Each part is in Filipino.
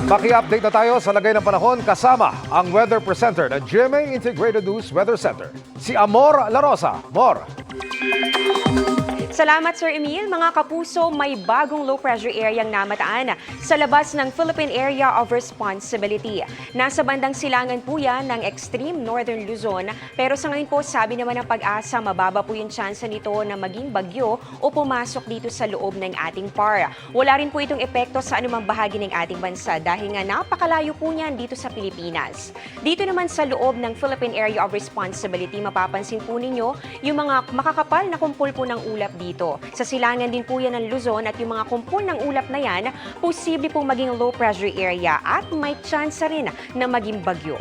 Maki-update na tayo sa lagay ng panahon kasama ang weather presenter ng GMA Integrated News Weather Center, si Amor La Rosa. Mor. Salamat Sir Emil. Mga kapuso, may bagong low pressure area ang namataan sa labas ng Philippine Area of Responsibility. Nasa bandang silangan po yan ng extreme northern Luzon, pero sa ngayon po sabi naman ng Pag-asa, mababa po yung tsansa nito na maging bagyo o pumasok dito sa loob ng ating PAR. Wala rin po itong epekto sa anumang bahagi ng ating bansa dahil nga napakalayo po niyan dito sa Pilipinas. Dito naman sa loob ng Philippine Area of Responsibility, mapapansin po ninyo yung mga makakapal na kumpul po ng ulap dito. Sa silangan din po yan ng Luzon at yung mga kumpul ng ulap na yan, posible pong maging low pressure area at may chance rin na maging bagyo.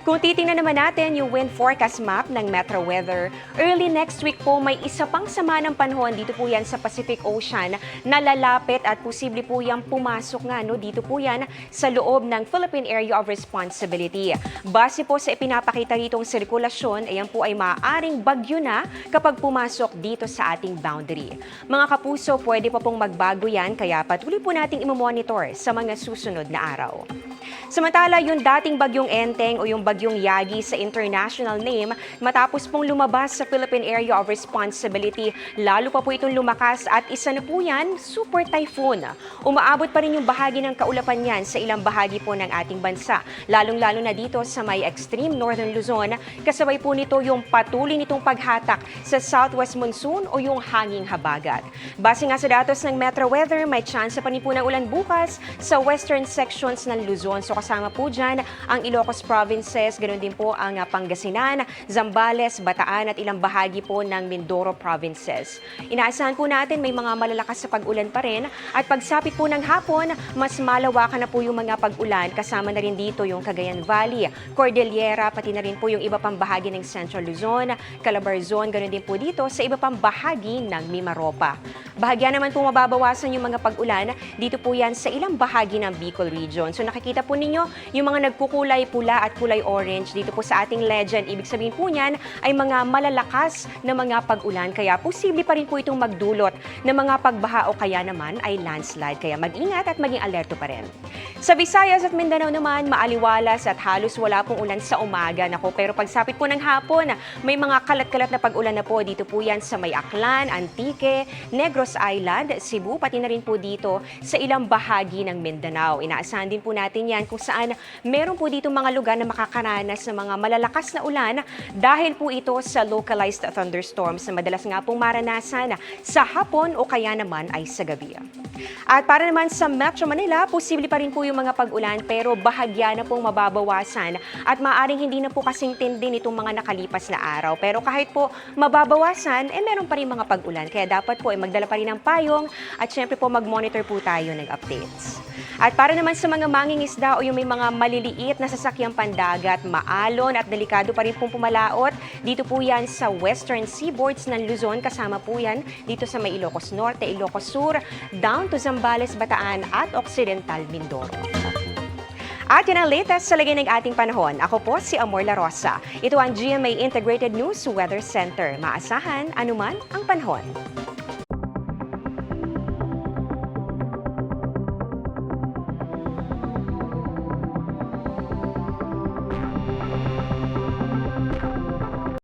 Kung titingnan naman natin yung wind forecast map ng Metro Weather, early next week po may isa pang sama ng panahon dito po yan sa Pacific Ocean na lalapit at posible po yan pumasok nga dito po yan sa loob ng Philippine Area of Responsibility. Base po sa ipinapakita ritong sirkulasyon, ayan po ay maaaring bagyo na kapag pumasok dito sa ating boundary. Mga kapuso, pwede pa pong magbago yan kaya patuloy po nating imomonitor sa mga susunod na araw. Samantala, yung dating bagyong Enteng o yung bagyong Yagi sa international name, matapos pong lumabas sa Philippine Area of Responsibility, lalo pa po itong lumakas at isa na po yan, super typhoon. Umaabot pa rin yung bahagi ng kaulapan yan sa ilang bahagi po ng ating bansa, lalong-lalo na dito sa may extreme northern Luzon, kasabay po nito yung patuloy nitong paghatak sa southwest monsoon o yung hanging habagat. Base nga sa datos ng Metro Weather, may chance pa rin po ng ulan bukas sa western sections ng Luzon. So kasama po dyan ang Ilocos Provinces, ganoon din po ang Pangasinan, Zambales, Bataan at ilang bahagi po ng Mindoro Provinces. Inaasahan po natin may mga malalakas sa pag-ulan pa rin at pagsapit po ng hapon, mas malawakan na po yung mga pag-ulan. Kasama na rin dito yung Cagayan Valley, Cordillera, pati na rin po yung iba pang bahagi ng Central Luzon, Calabarzon, ganoon din po dito sa iba pang bahagi ng Mimaropa. Bahagya naman po mababawasan yung mga pag-ulan, dito po yan sa ilang bahagi ng Bicol Region. So nakikita po ninyo yung mga nagkukulay pula at kulay orange dito po sa ating legend. Ibig sabihin po niyan ay mga malalakas na mga pag-ulan. Kaya posible pa rin po itong magdulot ng mga pagbaha o kaya naman ay landslide. Kaya mag-ingat at maging alerto pa rin. Sa Visayas at Mindanao naman, maaliwalas at halos wala pong ulan sa umaga. Pero pagsapit po ng hapon, may mga kalat-kalat na pag-ulan na po. Dito po yan sa May Aklan, Antique, Negros Island, Cebu, pati na rin po dito sa ilang bahagi ng Mindanao. Inaasahan din po natin yan kung saan meron po dito mga lugar na makakaranas ng mga malalakas na ulan dahil po ito sa localized thunderstorms na madalas nga pong maranasan sa hapon o kaya naman ay sa gabi. At para naman sa Metro Manila, posible pa rin po yung mga pag-ulan pero bahagya na pong mababawasan at maaaring hindi na po kasing tindi nitong mga nakalipas na araw. Pero kahit po mababawasan, meron pa rin mga pag-ulan. Kaya dapat po magdala pa rin ng payong at syempre po mag-monitor po tayo ng updates. At para naman sa mga mangingisda o yung may mga maliliit na sasakyang pandagat, maalon at delikado pa rin pong pumalaot, dito po yan sa western seaboards ng Luzon, kasama po yan dito sa may Ilocos Norte, Ilocos Sur, down to Zambales, Bataan at Occidental Mindoro. At yan ang latest sa lagay ng ating panahon. Ako po si Amor La Rosa. Ito ang GMA Integrated News Weather Center. Maasahan anuman ang panahon.